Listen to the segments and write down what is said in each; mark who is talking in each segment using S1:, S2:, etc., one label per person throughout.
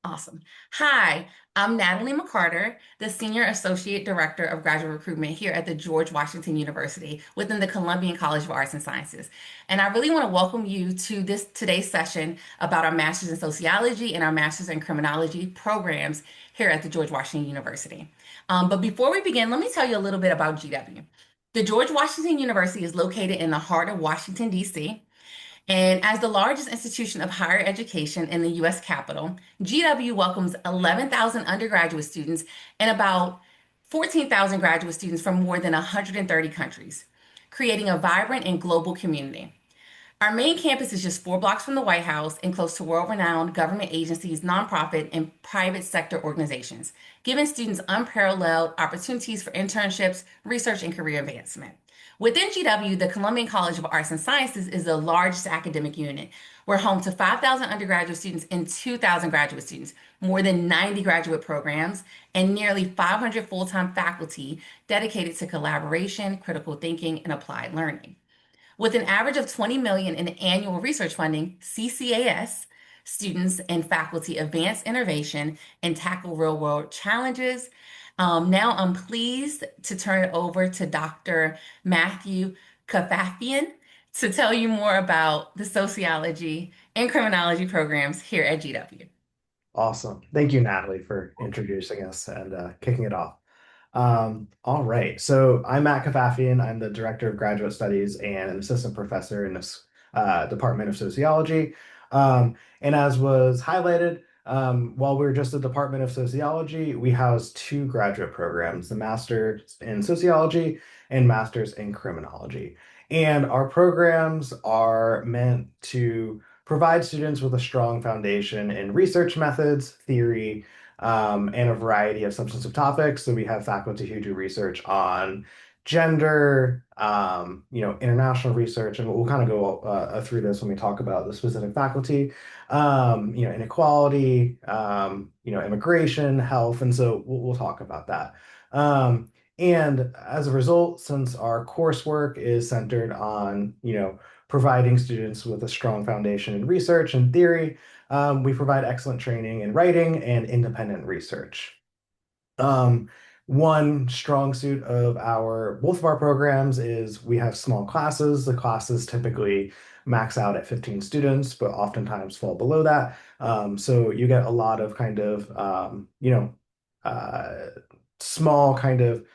S1: Awesome. Hi, I'm Natalie McCarter, the Senior Associate Director of Graduate Recruitment here at the George Washington University within the Columbian College of Arts and Sciences. And I really want to welcome you to today's session about our Master's in Sociology and our Master's in Criminology programs here at the George Washington University. But before we begin, let me tell you a little bit about GW. The George Washington University is located in the heart of Washington, D.C. And as the largest institution of higher education in the US Capitol, GW welcomes 11,000 undergraduate students and about 14,000 graduate students from more than 130 countries, creating a vibrant and global community. Our main campus is just 4 blocks from the White House and close to world renowned government agencies, nonprofit, and private sector organizations, giving students unparalleled opportunities for internships, research, and career advancement. Within GW, the Columbian College of Arts and Sciences is the largest academic unit. We're home to 5,000 undergraduate students and 2,000 graduate students, more than 90 graduate programs, and nearly 500 full time faculty dedicated to collaboration, critical thinking, and applied learning. With an average of 20 million in annual research funding, CCAS students and faculty advance innovation and tackle real-world challenges. Now I'm pleased to turn it over to Dr. Matthew Kafafian to tell you more about the sociology and criminology programs here at GW.
S2: Awesome. Thank you, Natalie, for introducing us and kicking it off. All right. So I'm Matt Kafafian. I'm the Director of Graduate Studies and an Assistant Professor in this Department of Sociology. And as was highlighted, while we're just a Department of Sociology, we house two graduate programs, the Master's in Sociology and Master's in Criminology. And our programs are meant to provide students with a strong foundation in research methods, theory, and a variety of substantive topics. So we have faculty who do research on gender, international research, and we'll kind of go through this when we talk about the specific faculty, inequality, immigration, health, and so we'll talk about that. And as a result, since our coursework is centered on, providing students with a strong foundation in research and theory, we provide excellent training in writing and independent research. One strong suit of both of our programs is we have small classes. The classes typically max out at 15 students, but oftentimes fall below that. So you get a lot of kind of, uh, small kind of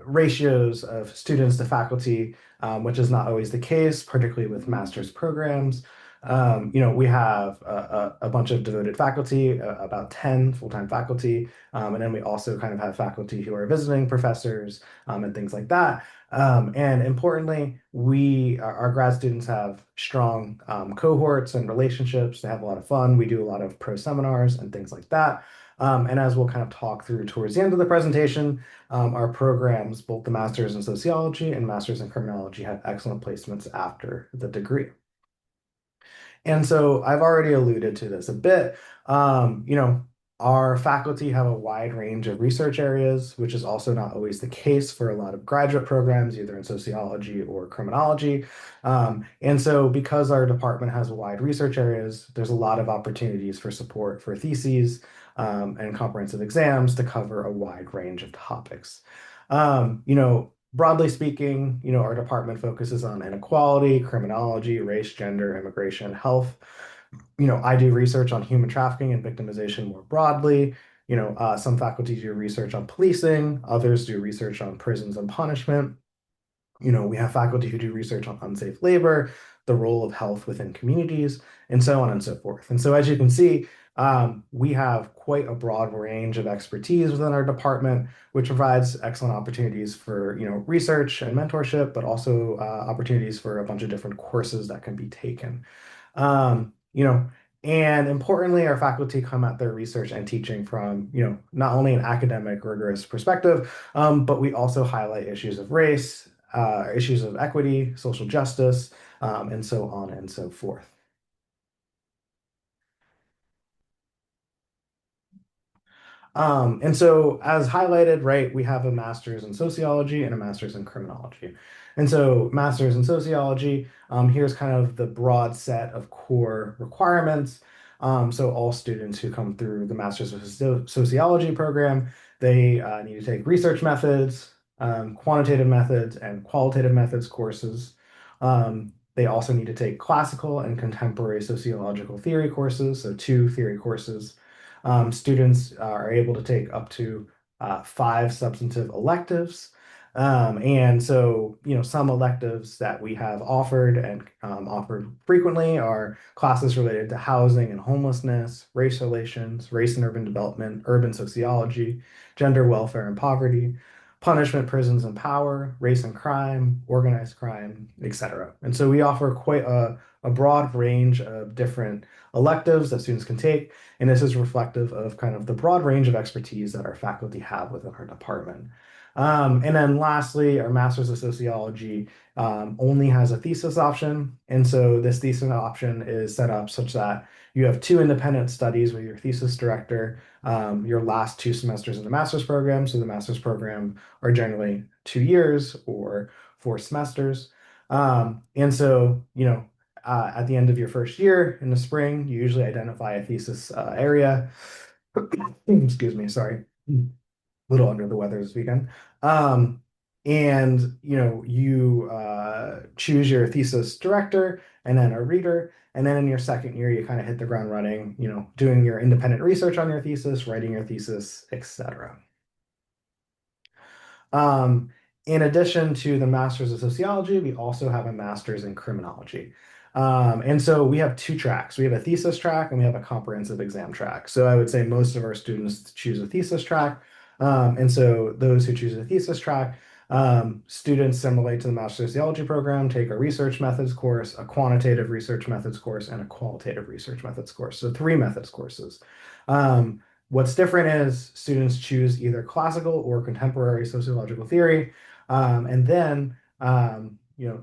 S2: ratios of students to faculty, which is not always the case, particularly with master's programs. We have a bunch of devoted faculty, about 10 full-time faculty, and then we also kind of have faculty who are visiting professors and things like that. And importantly, our grad students have strong cohorts and relationships. They have a lot of fun. We do a lot of pro seminars and things like that. And as we'll kind of talk through towards the end of the presentation, our programs, both the Masters in Sociology and Masters in Criminology, have excellent placements after the degree. And so I've already alluded to this a bit. Our faculty have a wide range of research areas, which is also not always the case for a lot of graduate programs, either in sociology or criminology. And so because our department has wide research areas, there's a lot of opportunities for support for theses and comprehensive exams to cover a wide range of topics. Broadly speaking, our department focuses on inequality, criminology, race, gender, immigration, health. I do research on human trafficking and victimization more broadly. Some faculty do research on policing, others do research on prisons and punishment. We have faculty who do research on unsafe labor, the role of health within communities, and so on and so forth. And so, as you can see, we have quite a broad range of expertise within our department, which provides excellent opportunities for, research and mentorship, but also opportunities for a bunch of different courses that can be taken. Um, you know, and importantly, our faculty come at their research and teaching from, not only an academic, rigorous perspective, but we also highlight issues of race, issues of equity, social justice, and so on and so forth. And so, as highlighted, right, we have a master's in sociology and a master's in criminology. And so, master's in sociology, here's kind of the broad set of core requirements. So all students who come through the Master's of Sociology program, they need to take research methods, quantitative methods, and qualitative methods courses. They also need to take classical and contemporary sociological theory courses, so two theory courses. Students are able to take up to five substantive electives. And so, some electives that we have offered and offered frequently are classes related to housing and homelessness, race relations, race and urban development, urban sociology, gender welfare and poverty, punishment, prisons and power, race and crime, organized crime, etc. And so we offer quite a broad range of different electives that students can take. And this is reflective of kind of the broad range of expertise that our faculty have within our department. And then lastly, our Master's of Sociology only has a thesis option. And so this thesis option is set up such that you have two independent studies with your thesis director your last 2 semesters in the master's program. So the master's program are generally 2 years or 4 semesters. And so, at the end of your first year in the spring, you usually identify a thesis area. Excuse me, sorry. Little under the weather this weekend. Um, and you choose your thesis director and then a reader. And then in your second year, you kind of hit the ground running, doing your independent research on your thesis, writing your thesis, etc. Um, in addition to the Masters of Sociology, we also have a Master's in Criminology. And so we have two tracks. We have a thesis track and we have a comprehensive exam track. So I would say most of our students choose a thesis track. And so those who choose a thesis track, students similarly to the Master Sociology program take a research methods course, a quantitative research methods course, and a qualitative research methods course. So three methods courses. Um, What's different is students choose either classical or contemporary sociological theory, and then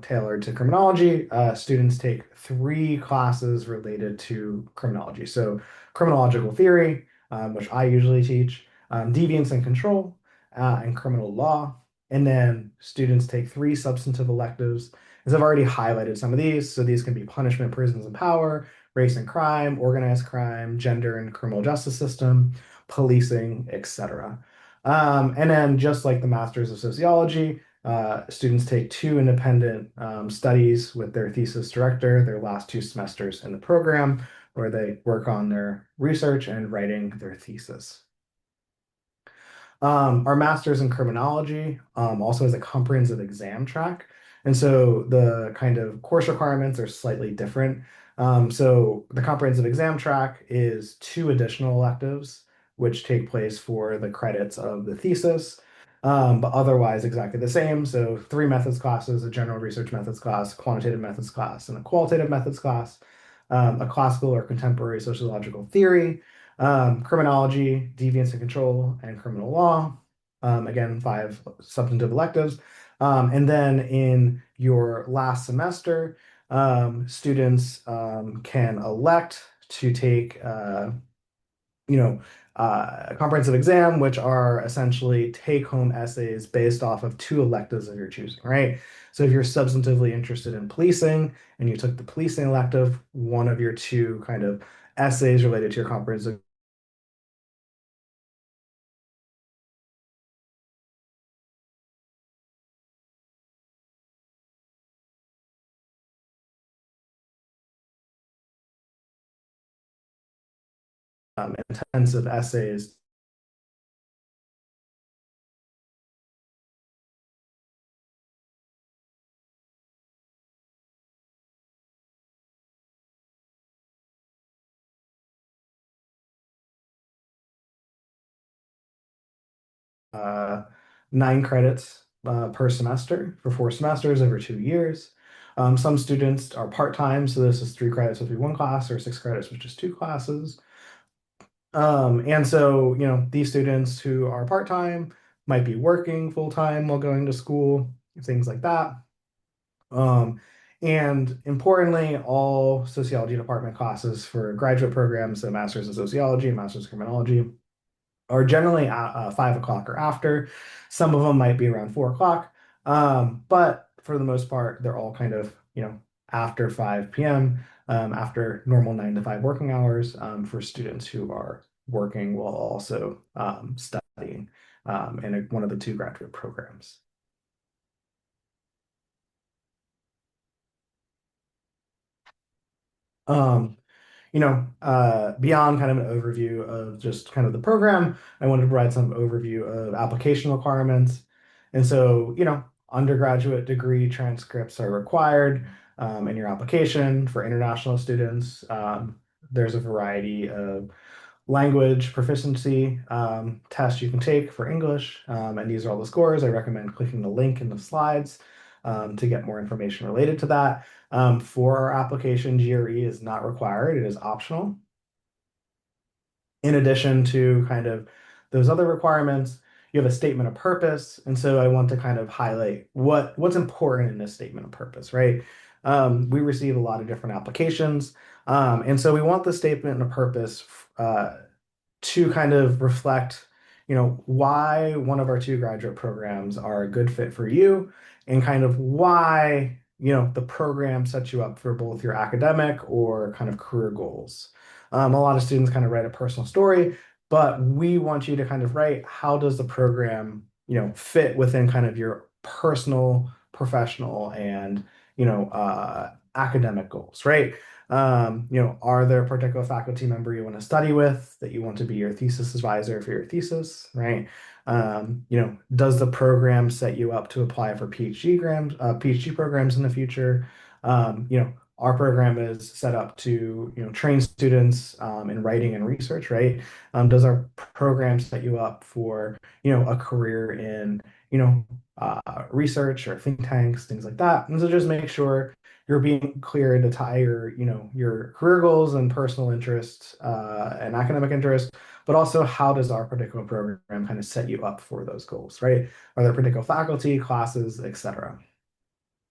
S2: tailored to criminology, students take 3 classes related to criminology. So criminological theory, which I usually teach, deviance and control, and criminal law. And then students take 3 substantive electives. As I've already highlighted some of these, so these can be punishment, prisons and power, race and crime, organized crime, gender and criminal justice system, policing, etc. And then just like the Masters of Sociology, students take 2 independent studies with their thesis director their last 2 semesters in the program, where they work on their research and writing their thesis. Our master's in criminology also has a comprehensive exam track. And so the kind of course requirements are slightly different. So the comprehensive exam track is 2 additional electives, which take place for the credits of the thesis, but otherwise exactly the same. So 3 methods classes, a general research methods class, quantitative methods class, and a qualitative methods class, a classical or contemporary sociological theory, criminology, deviance and control, and criminal law. Again, 5 substantive electives. And then in your last semester, students can elect to take, a comprehensive exam, which are essentially take-home essays based off of 2 electives of your choosing, right? So if you're substantively interested in policing and you took the policing elective, one of your 2 kind of essays related to your comprehensive intensive essays uh, 9 credits per semester for 4 semesters over 2 years. Some students are part-time, so this is 3 credits, which would be 1 class, or 6 credits, which is 2 classes. And so, these students who are part-time might be working full-time while going to school, things like that. Um, and importantly, all sociology department classes for graduate programs, so Masters in Sociology and Masters in Criminology, are generally at 5 o'clock or after. Some of them might be around 4 o'clock. But for the most part, they're all kind of, after 5 p.m. after normal 9 to 5 working hours for students who are working while also studying in one of the two graduate programs. Um, Beyond kind of an overview of just kind of the program, I wanted to provide some overview of application requirements. And so, undergraduate degree transcripts are required in your application for international students. There's a variety of language proficiency tests you can take for English, and these are all the scores. I recommend clicking the link in the slides to get more information related to that. For our application, GRE is not required, it is optional. In addition to kind of those other requirements, you have a statement of purpose. And so I want to kind of highlight what's important in this statement of purpose, right? We receive a lot of different applications. And so we want the statement of purpose to kind of reflect, why one of our two graduate programs are a good fit for you and kind of why, the program sets you up for both your academic or kind of career goals. A lot of students kind of write a personal story, but we want you to kind of write how does the program, fit within kind of your personal, professional, and, academic goals, right? Are there a particular faculty member you want to study with that you want to be your thesis advisor for your thesis, right? Does the program set you up to apply for PhD programs in the future? Our program is set up to, train students in writing and research, right? Does our program set you up for, a career in, research or think tanks, things like that? And so just make sure you're being clear to tie your career goals and personal interests and academic interests, but also how does our particular program kind of set you up for those goals, right? Are there particular faculty, classes, etc.?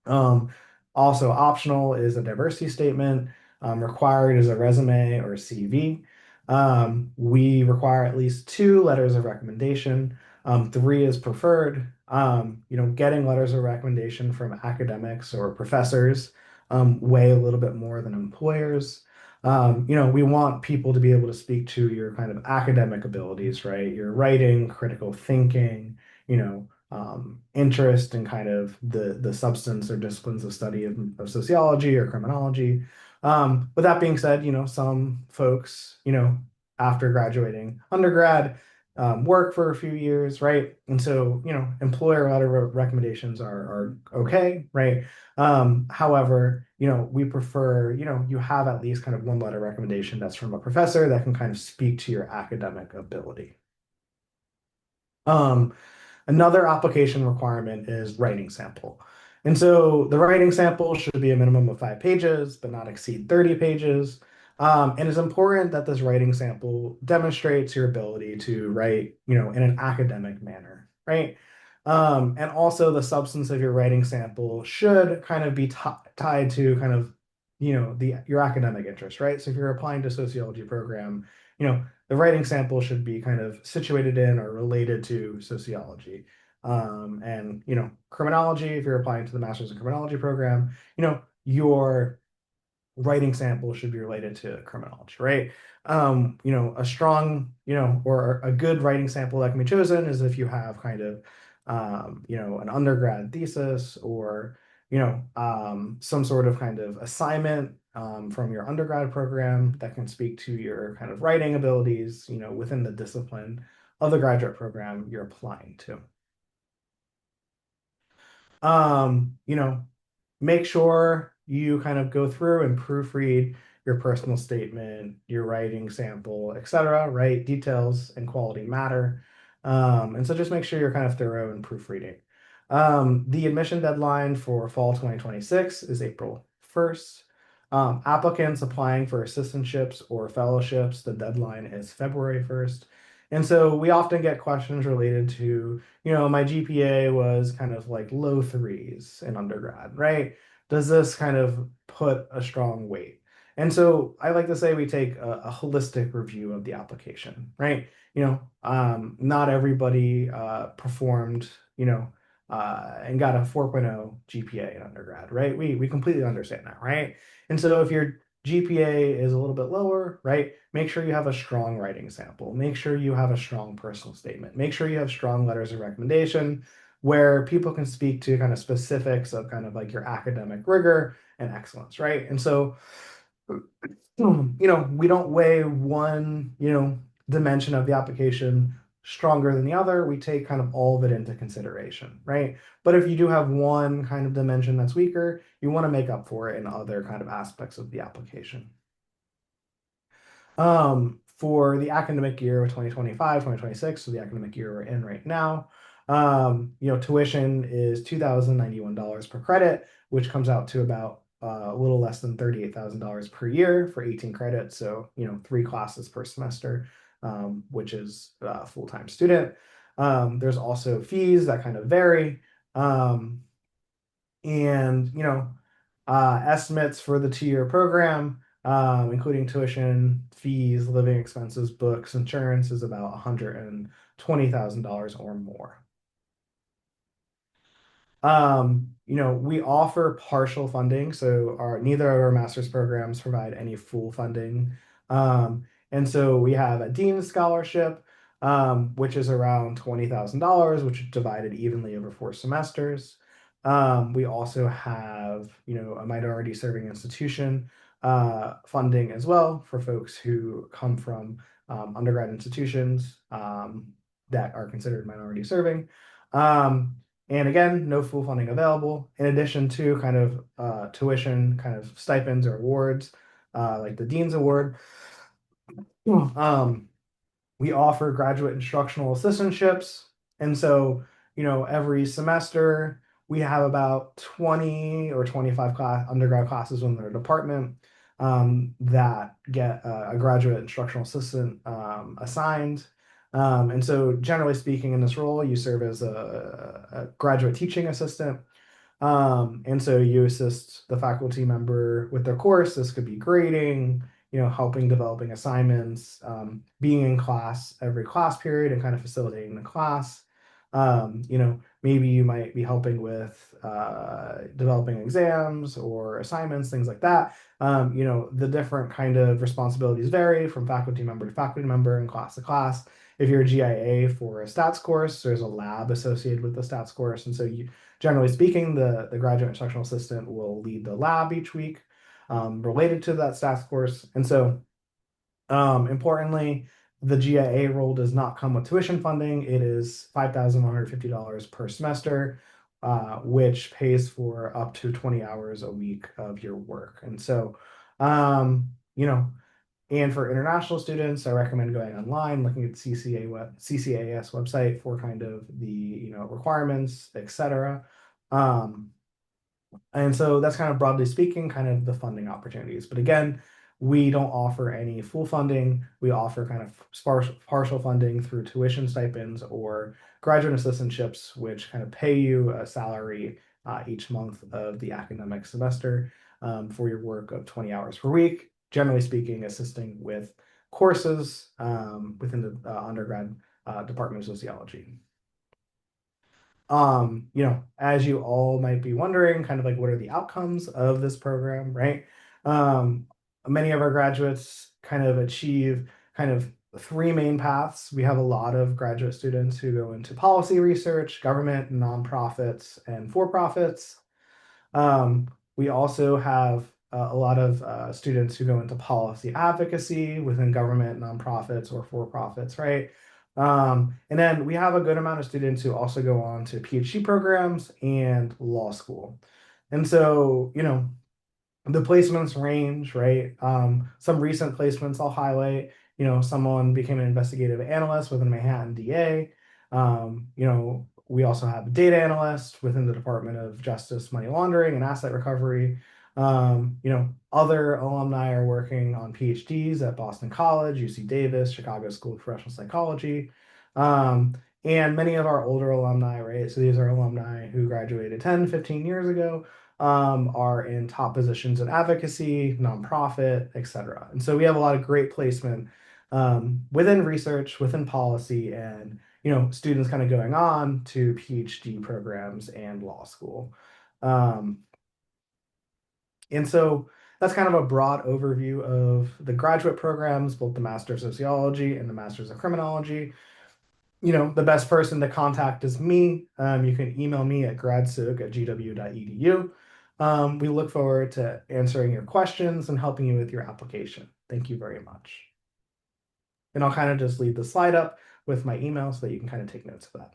S2: Um, Also optional is a diversity statement. Required is a resume or CV. We require at least 2 letters of recommendation. 3 is preferred. Getting letters of recommendation from academics or professors weigh a little bit more than employers. We want people to be able to speak to your kind of academic abilities, right? Your writing, critical thinking, interest in kind of the substance or disciplines of study of sociology or criminology. With that being said, some folks, after graduating undergrad, work for a few years, right? And so, employer letter recommendations are okay, right? However, we prefer, you have at least kind of 1 letter recommendation that's from a professor that can kind of speak to your academic ability. Um, Another application requirement is writing sample. And so the writing sample should be a minimum of 5 pages, but not exceed 30 pages. And it's important that this writing sample demonstrates your ability to write, in an academic manner, right? And also the substance of your writing sample should kind of be tied to kind of, your academic interest, right? So if you're applying to sociology program, the writing sample should be kind of situated in or related to sociology. And criminology, if you're applying to the master's in criminology program, your writing sample should be related to criminology, right? A strong, or a good writing sample that can be chosen is if you have kind of, an undergrad thesis or, some sort of kind of assignment from your undergrad program that can speak to your kind of writing abilities, within the discipline of the graduate program you're applying to. Um, you know, Make sure you kind of go through and proofread your personal statement, your writing sample, etc., right? Details and quality matter. And so just make sure you're kind of thorough in proofreading. The admission deadline for fall 2026 is April 1st. Applicants applying for assistantships or fellowships, the deadline is February 1st. And so we often get questions related to, my GPA was kind of like low threes in undergrad, right? Does this kind of put a strong weight? And so I like to say we take a holistic review of the application, right? Not everybody performed, and got a 4.0 GPA in undergrad, right? We completely understand that, right? And so if you're GPA is a little bit lower, right? Make sure you have a strong writing sample. Make sure you have a strong personal statement. Make sure you have strong letters of recommendation where people can speak to kind of specifics of kind of like your academic rigor and excellence, right? And so, we don't weigh one, dimension of the application stronger than the other. We take kind of all of it into consideration, right? But if you do have one kind of dimension that's weaker, you want to make up for it in other kind of aspects of the application. For the academic year of 2025, 2026, so the academic year we're in right now, tuition is $2,091 per credit, which comes out to about a little less than $38,000 per year for 18 credits. So, three classes per semester, which is a full-time student. There's also fees that kind of vary. Um, and estimates for the 2-year program, including tuition, fees, living expenses, books, insurance, is about $120,000 or more. We offer partial funding, so neither of our master's programs provide any full funding. And so we have a dean's scholarship, which is around $20,000, which is divided evenly over 4 semesters. We also have, a minority serving institution funding as well for folks who come from undergrad institutions that are considered minority serving. And again, no full funding available, in addition to kind of tuition kind of stipends or awards, like the Dean's Award. Um, we offer graduate instructional assistantships. And so, every semester we have about 20 or 25 undergrad classes in their department that get a graduate instructional assistant assigned. And so, generally speaking, in this role, you serve as a graduate teaching assistant. And so you assist the faculty member with their course. This could be grading, helping developing assignments, being in class every class period and kind of facilitating the class. Maybe you might be helping with developing exams or assignments, things like that. The different kind of responsibilities vary from faculty member to faculty member and class to class. If you're a GIA for a stats course, there's a lab associated with the stats course. And so generally speaking, the graduate instructional assistant will lead the lab each week related to that stats course. And so, importantly, the GIA role does not come with tuition funding. It is $5,150 per semester, which pays for up to 20 hours a week of your work. And so, and for international students, I recommend going online, looking at the CCAS website for kind of the, requirements, etc. Um, and so that's kind of broadly speaking, kind of the funding opportunities. But again, we don't offer any full funding. We offer kind of partial funding through tuition stipends or graduate assistantships, which kind of pay you a salary each month of the academic semester for your work of 20 hours per week. Generally speaking, assisting with courses within the undergrad Department of Sociology. As you all might be wondering, kind of like what are the outcomes of this program, right? Many of our graduates kind of achieve kind of 3 main paths. We have a lot of graduate students who go into policy research, government, nonprofits, and for-profits. We also have a lot of students who go into policy advocacy within government, nonprofits, or for-profits, right? And then we have a good amount of students who also go on to PhD programs and law school. And so, the placements range, right? Some recent placements I'll highlight, someone became an investigative analyst within Manhattan DA. We also have a data analyst within the Department of Justice, Money Laundering and Asset Recovery. Other alumni are working on PhDs at Boston College, UC Davis, Chicago School of Professional Psychology. And many of our older alumni, right? So these are alumni who graduated 10, 15 years ago, are in top positions in advocacy, nonprofit, etc. And so we have a lot of great placement within research, within policy, and students kind of going on to PhD programs and law school. And so that's kind of a broad overview of the graduate programs, both the Master of Sociology and the Masters of Criminology. The best person to contact is me. You can email me at gradsoc@gw.edu. We look forward to answering your questions and helping you with your application. Thank you very much. And I'll kind of just leave the slide up with my email so that you can kind of take notes of that.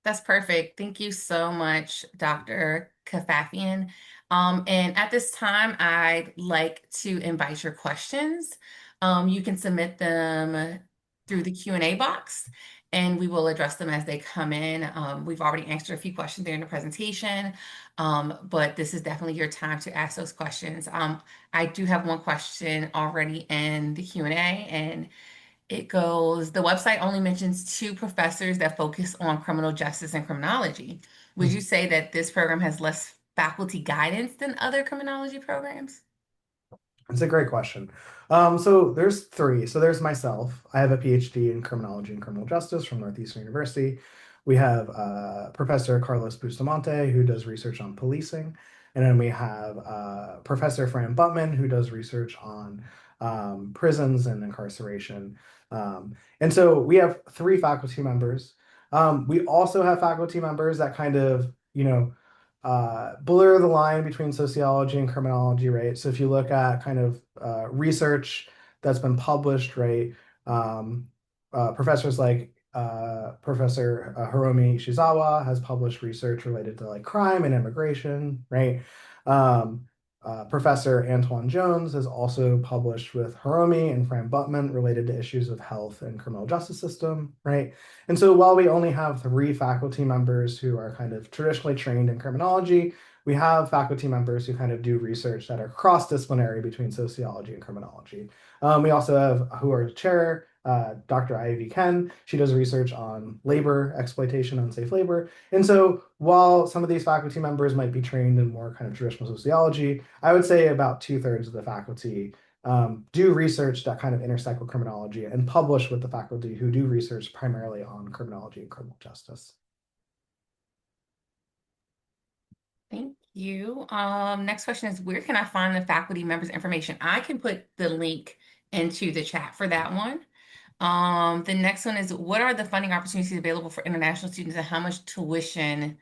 S1: That's perfect. Thank you so much, Dr. Kafafian. And at this time, I'd like to invite your questions. You can submit them through the Q&A box, and we will address them as they come in. We've already answered a few questions during the presentation, but this is definitely your time to ask those questions. I do have one question already in the Q&A, and it goes, the website only mentions two professors that focus on criminal justice and criminology. Would you say that this program has less faculty guidance than other criminology programs?
S2: It's a great question. So there's three. So there's myself. I have a PhD in criminology and criminal justice from Northeastern University. We have Professor Carlos Bustamante, who does research on policing. And then we have Professor Fran Butman, who does research on prisons and incarceration. And so we have three faculty members. We also have faculty members that kind of, blur the line between sociology and criminology, right? So if you look at kind of research that's been published, right, professors like Professor Hiromi Shizawa has published research related to like crime and immigration, right? Um, Professor Antoine Jones has also published with Hiromi and Fran Butman related to issues of health and criminal justice system, right? And so while we only have three faculty members who are kind of traditionally trained in criminology, we have faculty members who kind of do research that are cross-disciplinary between sociology and criminology. We also have who are chair, Dr. Ivy Ken. She does research on labor exploitation, unsafe labor. And so while some of these faculty members might be trained in more kind of traditional sociology, I would say about two-thirds of the faculty do research that kind of intersect with criminology and publish with the faculty who do research primarily on criminology and criminal justice.
S1: Thank you. Next question is, where can I find the faculty members' information? I can put the link into the chat for that one. The next one is, what are the funding opportunities available for international students and how much tuition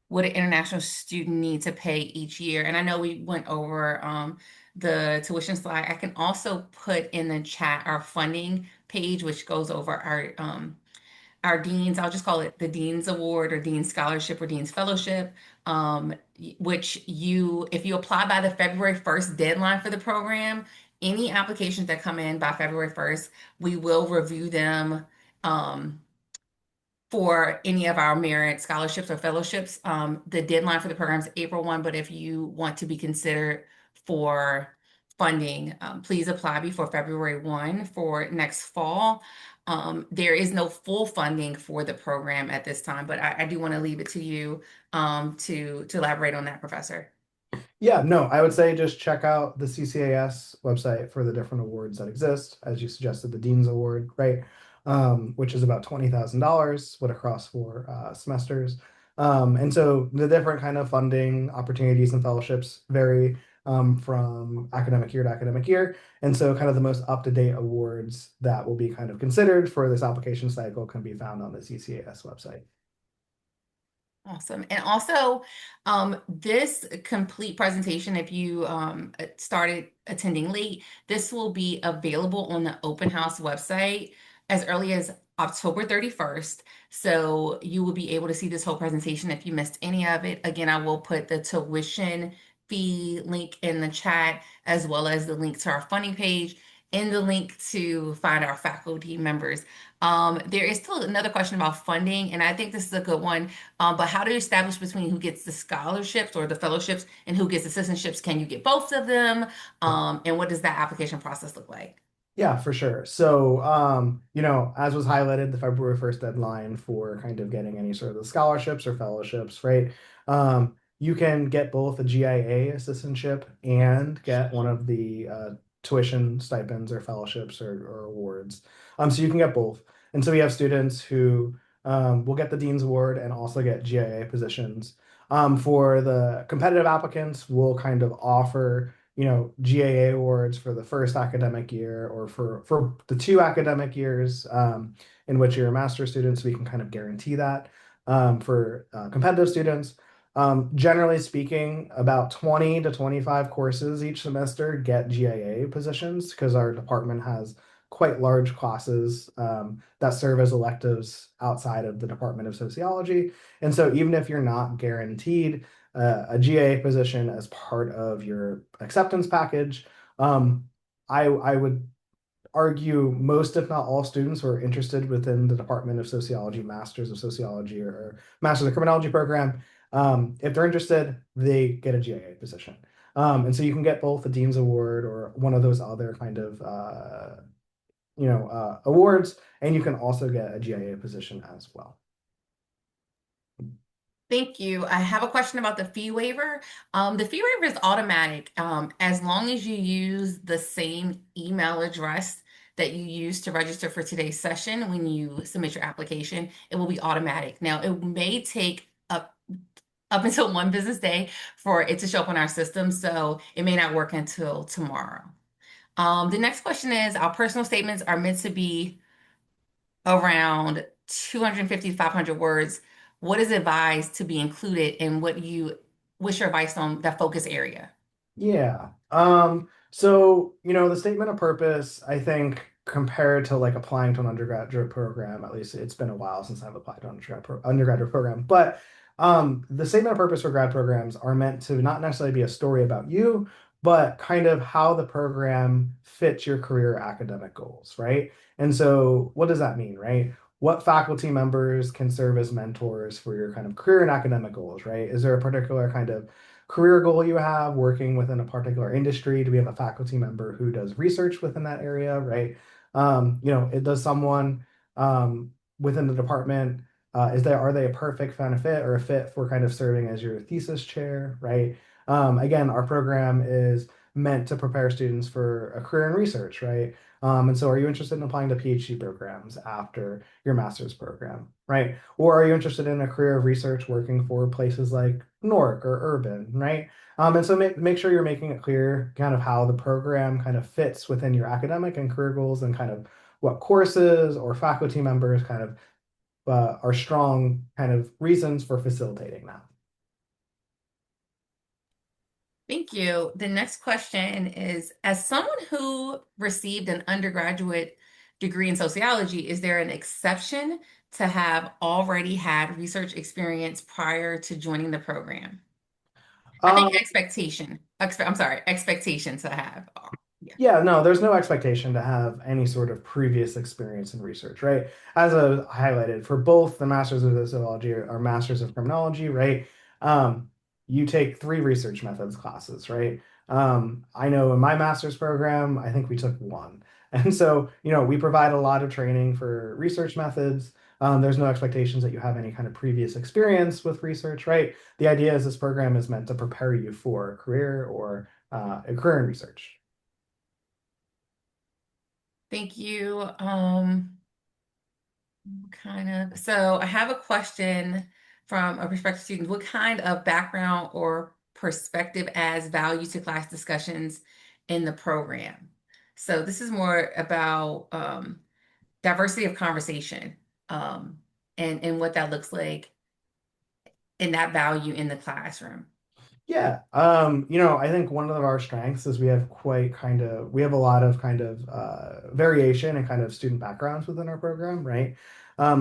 S1: would an international student need to pay each year? And I know we went over the tuition slide. I can also put in the chat our funding page, which goes over our deans. I'll just call it the Dean's Award or Dean's Scholarship or Dean's Fellowship, which if you apply by the February 1st deadline for the program, any applications that come in by February 1st, we will review them. For any of our merit scholarships or fellowships. The deadline for the program is April 1, but if you want to be considered for funding, please apply before February 1 for next fall. There is no full funding for the program at this time, but I do want to leave it to you to elaborate on that, Professor.
S2: Yeah, no, I would say just check out the CCAS website for the different awards that exist, as you suggested, the Dean's Award, right? Which is about $20,000 split across 4 semesters. And so the different kind of funding opportunities and fellowships vary from academic year to academic year. And so kind of the most up-to-date awards that will be kind of considered for this application cycle can be found on the CCAS website.
S1: Awesome. And also, this complete presentation, if you started attending late, this will be available on the open house website as early as October 31st. So you will be able to see this whole presentation if you missed any of it. Again, I will put the tuition fee link in the chat, as well as the link to our funding page and the link to find our faculty members. There is still another question about funding, and I think this is a good one. But how do you establish between who gets the scholarships or the fellowships and who gets assistantships? Can you get both of them? And what does that application process look like?
S2: Yeah, for sure. So, as was highlighted, the February 1st deadline for kind of getting any sort of the scholarships or fellowships, right? You can get both a GIA assistantship and get one of the tuition stipends or fellowships or awards. So you can get both. And so we have students who will get the Dean's Award and also get GIA positions. For the competitive applicants, we'll kind of offer, GAA awards for the first academic year or for the 2 academic years in which you're a master's student, so we can kind of guarantee that for competitive students. Generally speaking, about 20 to 25 courses each semester get GAA positions because our department has quite large classes that serve as electives outside of the Department of Sociology. And so even if you're not guaranteed a GAA position as part of your acceptance package, um, I would argue most, if not all, students who are interested within the Department of Sociology, Masters of Sociology, or Masters of Criminology program, if they're interested, they get a GIA position. And so you can get both the Dean's Award or one of those other kind of awards, and you can also get a GIA position as well.
S1: Thank you. I have a question about the fee waiver. The fee waiver is automatic as long as you use the same email address that you used to register for today's session when you submit your application. It will be automatic. Now, it may take up until one business day for it to show up on our system, so it may not work until tomorrow. The next question is, our personal statements are meant to be around 250 to 500 words. What is advised to be included and what's your advice on that focus area?
S2: Yeah. The statement of purpose, I think, compared to like applying to an undergraduate program, at least it's been a while since I've applied to an undergraduate program, but the statement of purpose for grad programs are meant to not necessarily be a story about you, but kind of how the program fits your career academic goals, right? And so what does that mean, right? What faculty members can serve as mentors for your kind of career and academic goals, right? Is there a particular kind of career goal you have working within a particular industry? Do we have a faculty member who does research within that area, right? It does someone within the department, are they a perfect kind of fit or a fit for kind of serving as your thesis chair, right? Again, our program is meant to prepare students for a career in research, right? And so are you interested in applying to PhD programs after your master's program, right? Or are you interested in a career of research working for places like NORC or Urban, right? And so make sure you're making it clear kind of how the program kind of fits within your academic and career goals and kind of what courses or faculty members kind of are strong kind of reasons for facilitating that.
S1: Thank you. The next question is, as someone who received an undergraduate degree in sociology, is there an exception to have already had research experience prior to joining the program? I think
S2: Um,
S1: I'm sorry, expectation to have. Yeah.
S2: Yeah, no, there's no expectation to have any sort of previous experience in research, right? As I highlighted, for both the Masters of Sociology or Masters of Criminology, right? Um, you take 3 research methods classes, right? I know in my master's program, I think we took 1. And so, we provide a lot of training for research methods. There's no expectations that you have any kind of previous experience with research, right? The idea is this program is meant to prepare you for a career or a career in research.
S1: Thank you. So I have a question from a prospective student. What kind of background or perspective adds value to class discussions in the program? So this is more about diversity of conversation um, and what that looks like and that value in the classroom.
S2: Yeah, I think one of our strengths is we have a lot of kind of variation and kind of student backgrounds within our program, right?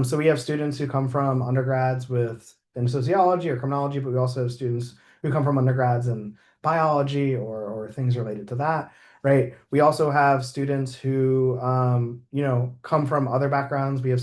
S2: So we have students who come from undergrads in sociology or criminology, but we also have students who come from undergrads in biology or things related to that, right? We also have students who come from other backgrounds. We have